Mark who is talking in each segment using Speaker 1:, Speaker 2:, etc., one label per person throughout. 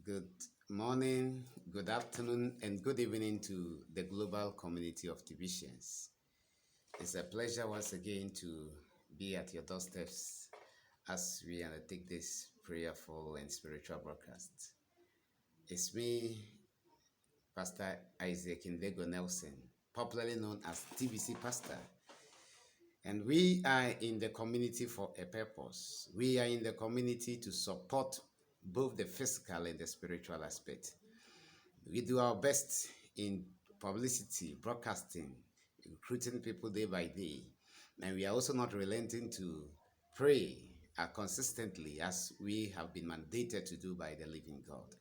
Speaker 1: Good morning, good afternoon, and good evening to the global community of TBCans. It's a pleasure once again to be at your doorsteps as we undertake this prayerful and spiritual broadcast. It's me, Pastor Isaac Indego Nelson, popularly known as TBC Pastor. And we are in the community for a purpose. We are in the community to support both the physical and the spiritual aspect. We do our best in publicity, broadcasting, recruiting people day by day. And we are also not relenting to pray consistently as we have been mandated to do by the living God.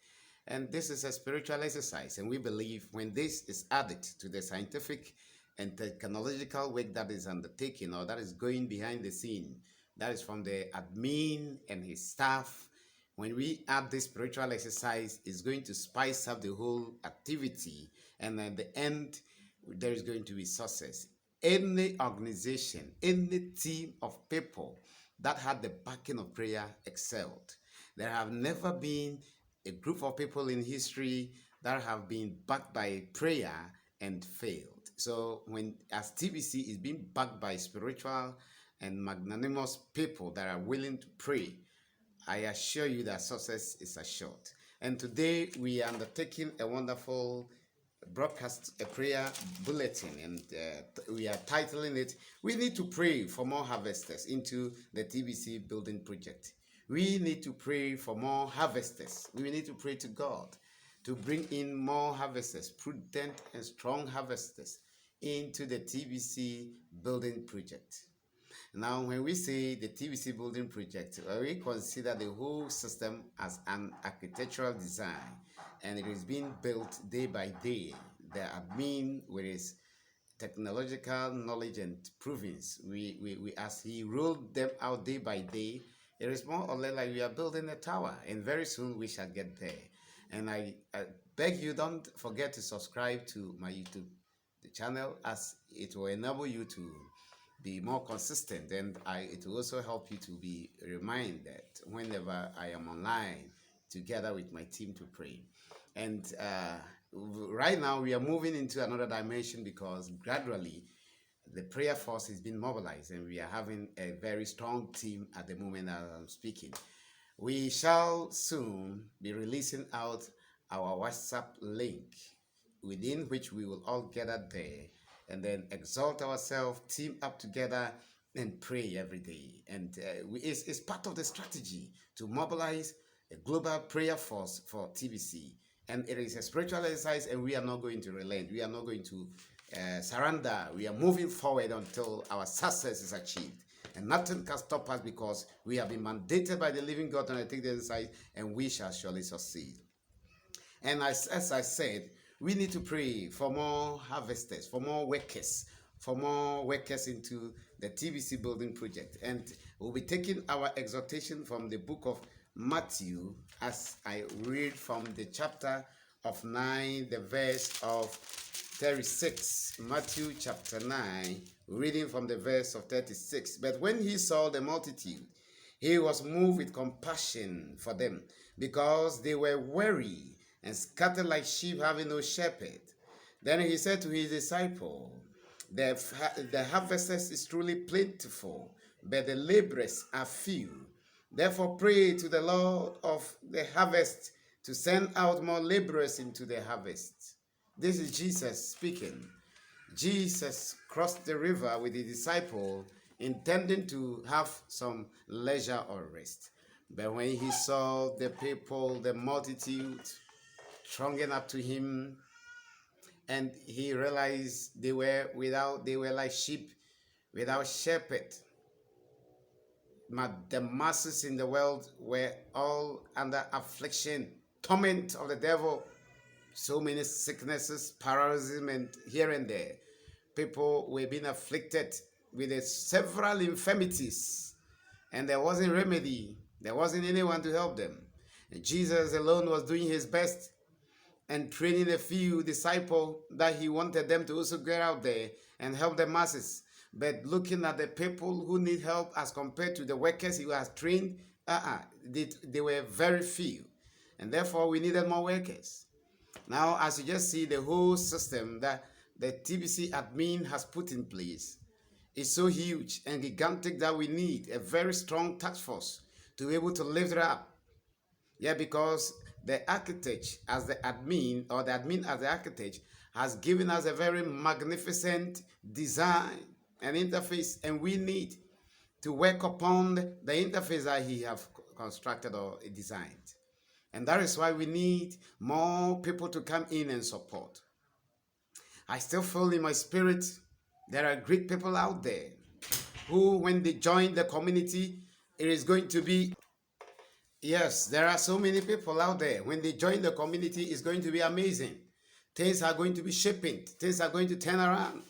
Speaker 1: And this is a spiritual exercise. And we believe when this is added to the scientific and technological work that is undertaken or that is going behind the scene, that is from the admin and his staff, when we add this spiritual exercise, it's going to spice up the whole activity, and at the end, there is going to be success. Any organization, any team of people that had the backing of prayer excelled. There have never been a group of people in history that have been backed by prayer and failed. So when as TBC is being backed by spiritual and magnanimous people that are willing to pray, I assure you that success is assured. And today we are undertaking a wonderful broadcast, a prayer bulletin, and we are titling it, We Need to Pray for More Harvesters into the TBC Building Project. We need to pray for more harvesters. We need to pray to God to bring in more harvesters, prudent and strong harvesters into the TBC Building Project. Now, when we say the TBC building project, we consider the whole system as an architectural design, and it is being built day by day. The admin with his technological knowledge and provings, we as he rolled them out day by day, it is more or less like we are building a tower, and very soon we shall get there. And I beg you, don't forget to subscribe to my YouTube channel, as it will enable you to be more consistent, and it will also help you to be reminded whenever I am online together with my team to pray. And right now we are moving into another dimension because gradually the prayer force is being mobilized and we are having a very strong team at the moment as I'm speaking. We shall soon be releasing out our WhatsApp link within which we will all gather there and then exalt ourselves, team up together, and pray every day. And it's part of the strategy to mobilize a global prayer force for TBC. And it is a spiritual exercise, and we are not going to relent. We are not going to surrender. We are moving forward until our success is achieved. And nothing can stop us because we have been mandated by the living God to take the exercise, and we shall surely succeed. And as I said, we need to pray for more harvesters, for more workers into the TBC building project. And we'll be taking our exhortation from the book of Matthew as I read from the chapter of 9, the verse of 36. Matthew chapter 9, reading from the verse of 36. But when he saw the multitude, he was moved with compassion for them, because they were weary and scattered like sheep having no shepherd. Then he said to his disciple, the harvesters is truly plentiful, but the laborers are few. Therefore pray to the Lord of the harvest to send out more laborers into the harvest. This is Jesus speaking. Jesus crossed the river with his disciple, intending to have some leisure or rest. But when he saw the people, the multitude, thronging up to him, and he realized they were like sheep without shepherd. The masses in the world were all under affliction, torment of the devil, so many sicknesses, paralysis, and here and there. People were being afflicted with several infirmities, and there wasn't remedy. There wasn't anyone to help them. And Jesus alone was doing his best and training a few disciples that he wanted them to also get out there and help the masses. But looking at the people who need help as compared to the workers he has trained, they were very few. And therefore, we needed more workers. Now, as you just see, the whole system that the TBC admin has put in place is so huge and gigantic that we need a very strong task force to be able to lift it up. Yeah, because the architect as the admin, or the admin as the architect, has given us a very magnificent design and interface, and we need to work upon the interface that he have constructed or designed. And that is why we need more people to come in and support. I still feel in my spirit there are great people out there who, when they join the community, it is going to be, yes, there are so many people out there. When they join the community, it's going to be amazing. Things are going to be shaping. Things are going to turn around.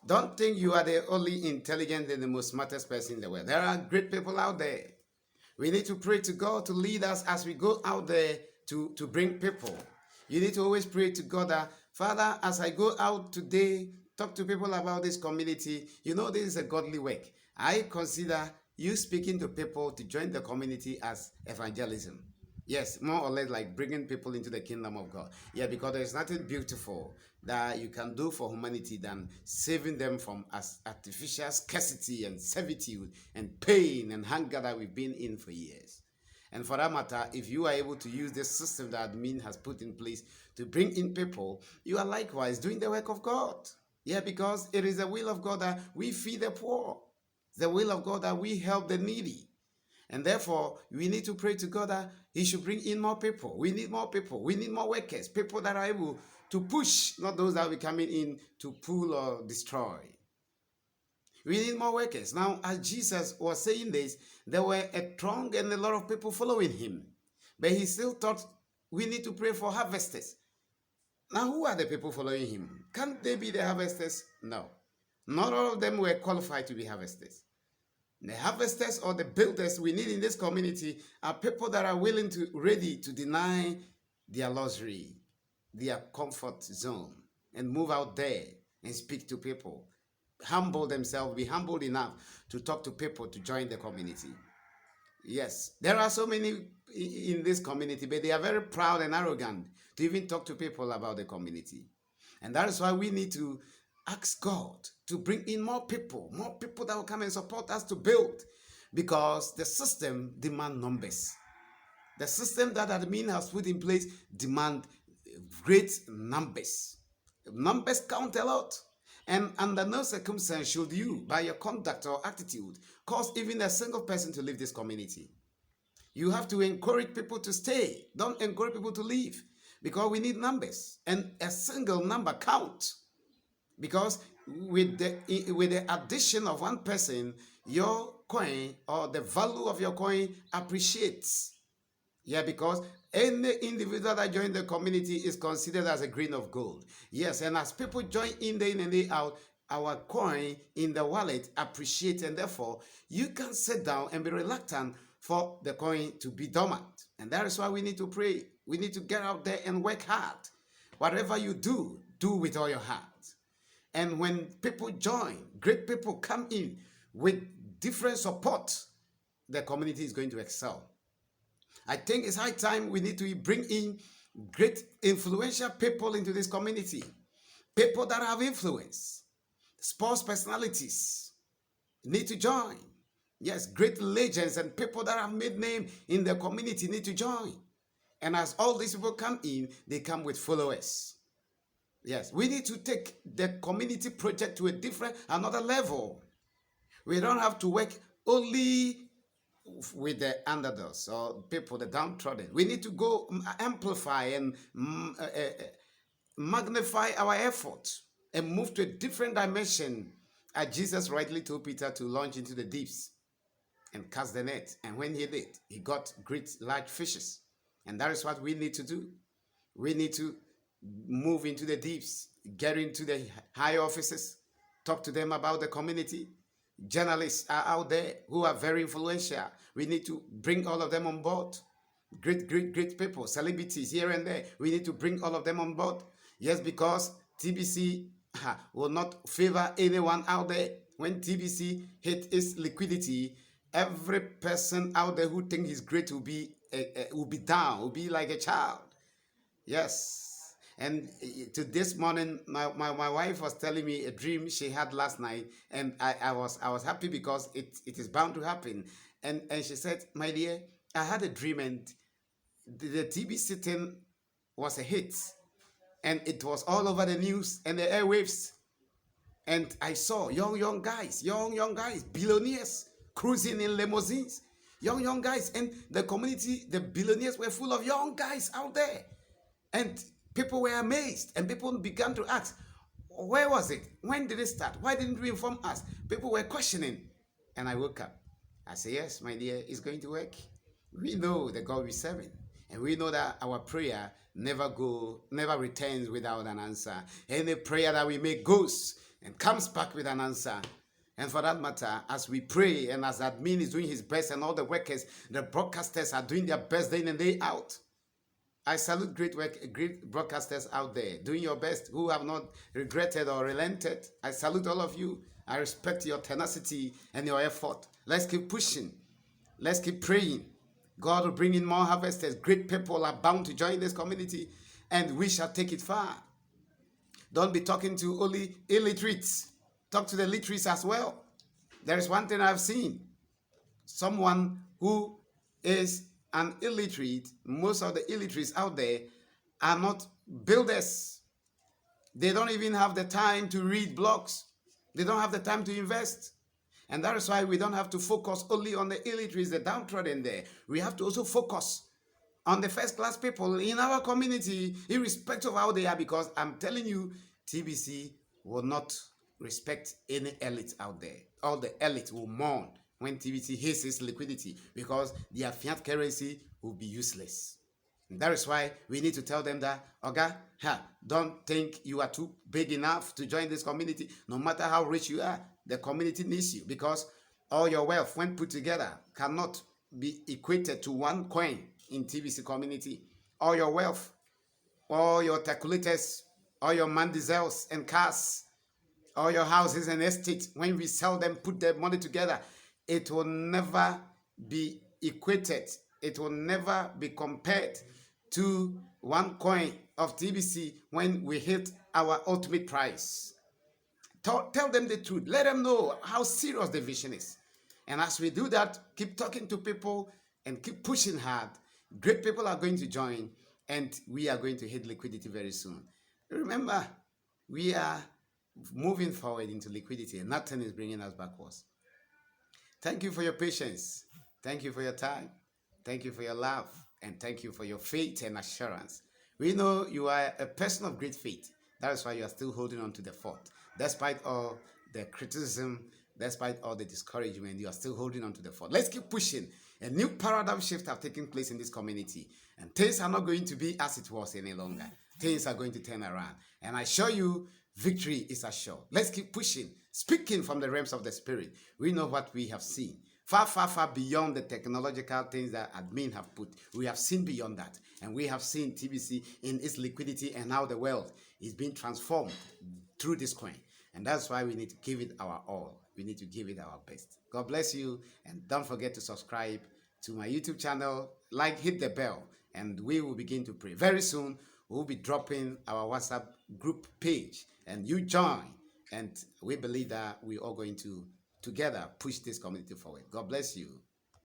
Speaker 1: Don't think you are the only intelligent and the most smartest person in the world. There are great people out there. We need to pray to God to lead us as we go out there to bring people. You need to always pray to God that, Father, as I go out today, talk to people about this community. You know, this is a godly work. I consider you speaking to people to join the community as evangelism. Yes, more or less like bringing people into the kingdom of God. Yeah, because there's nothing beautiful that you can do for humanity than saving them from artificial scarcity and servitude and pain and hunger that we've been in for years. And for that matter, if you are able to use this system that admin has put in place to bring in people, you are likewise doing the work of God. Yeah, because it is the will of God that we feed the poor. It's the will of God that we help the needy. And therefore, we need to pray to God that He should bring in more people. We need more people. We need more workers, people that are able to push, not those that will be coming in to pull or destroy. We need more workers. Now, as Jesus was saying this, there were a throng and a lot of people following Him. But He still thought we need to pray for harvesters. Now, who are the people following Him? Can't they be the harvesters? No. Not all of them were qualified to be harvesters. The harvesters or the builders we need in this community are people that are willing to, ready to deny their luxury, their comfort zone, and move out there and speak to people. Humble themselves, be humbled enough to talk to people to join the community. Yes, there are so many in this community, but they are very proud and arrogant to even talk to people about the community. And that is why we need to ask God to bring in more people that will come and support us to build, because the system demands numbers. The system that admin has put in place demands great numbers. Numbers count a lot. And under no circumstance should you, by your conduct or attitude, cause even a single person to leave this community. You have to encourage people to stay. Don't encourage people to leave, because we need numbers. And a single number counts. Because with the addition of one person, your coin or the value of your coin appreciates. Yeah, because any individual that joins the community is considered as a grain of gold. Yes, and as people join in day in and day out, our coin in the wallet appreciates, and therefore you can sit down and be reluctant for the coin to be dormant. And that is why we need to pray. We need to get out there and work hard. Whatever you do, do with all your heart. And when people join, great people come in with different support, the community is going to excel. I think it's high time we need to bring in great influential people into this community. People that have influence. Sports personalities need to join. Yes, great legends and people that have made name in the community need to join. And as all these people come in, they come with followers. Yes, we need to take the community project to another level. We don't have to work only with the underdogs or people, the downtrodden. We need to go amplify and magnify our efforts and move to a different dimension, as Jesus rightly told Peter to launch into the deeps and cast the net. And when he did, he got great large fishes. And that is what we need to do. We need to move into the deeps, get into the high offices, talk to them about the community. Journalists are out there who are very influential. We need to bring all of them on board. Great people, celebrities here and there. We need to bring all of them on board. Yes, because TBC will not favor anyone out there. When TBC hit its liquidity, every person out there who thinks he's great will be will be down, will be like a child. Yes. And to this morning, my wife was telling me a dream she had last night, and I was happy because it is bound to happen. And she said, "My dear, I had a dream, and the TBC thing was a hit, and it was all over the news and the airwaves. And I saw young guys, billionaires cruising in limousines, young guys, and the community, the billionaires were full of young guys out there. And people were amazed, and people began to ask, where was it? When did it start? Why didn't you inform us? People were questioning. And I woke up. I said, yes, my dear, it's going to work. We know the God we're serving. And we know that our prayer never returns without an answer. Any prayer that we make goes and comes back with an answer. And for that matter, as we pray and as admin is doing his best and all the workers, the broadcasters are doing their best day in and day out. I salute great broadcasters out there doing your best who have not regretted or relented. I salute all of you. I respect your tenacity and your effort. Let's keep pushing. Let's keep praying. God will bring in more harvesters. Great people are bound to join this community, and we shall take it far. Don't be talking to only illiterates. Talk to the literates as well. There is one thing I've seen. Someone who is an illiterate, most of the illiterates out there are not builders. They don't even have the time to read blogs. They don't have the time to invest. And that is why we don't have to focus only on the illiterates, the downtrodden there. We have to also focus on the first-class people in our community, irrespective of how they are, because I'm telling you, TBC will not respect any elite out there. All the elite will mourn when TBC hits its liquidity, because their fiat currency will be useless. And that is why we need to tell them that, okay, don't think you are too big enough to join this community. No matter how rich you are, the community needs you, because all your wealth, when put together, cannot be equated to one coin in TBC community. All your wealth, all your calculators, all your mandizels and cars, all your houses and estates, when we sell them, put the money together, it will never be equated. It will never be compared to one coin of TBC when we hit our ultimate price. Tell them the truth. Let them know how serious the vision is. And as we do that, keep talking to people and keep pushing hard. Great people are going to join, and we are going to hit liquidity very soon. Remember, we are moving forward into liquidity, and nothing is bringing us backwards. Thank you for your patience. Thank you for your time. Thank you for your love. And thank you for your faith and assurance. We know you are a person of great faith. That is why you are still holding on to the fort. Despite all the criticism, despite all the discouragement, you are still holding on to the fort. Let's keep pushing. A new paradigm shift has taken place in this community. And things are not going to be as it was any longer. Things are going to turn around. And I assure you, victory is assured. Let's keep pushing. Speaking from the realms of the spirit, we know what we have seen. Far, far, far beyond the technological things that admin have put. We have seen beyond that. And we have seen TBC in its liquidity and how the world is being transformed through this coin. And that's why we need to give it our all. We need to give it our best. God bless you. And don't forget to subscribe to my YouTube channel. Hit the bell. And we will begin to pray. Very soon, we'll be dropping our WhatsApp group page. And you join. And we believe that we're all going to together push this community forward. God bless you.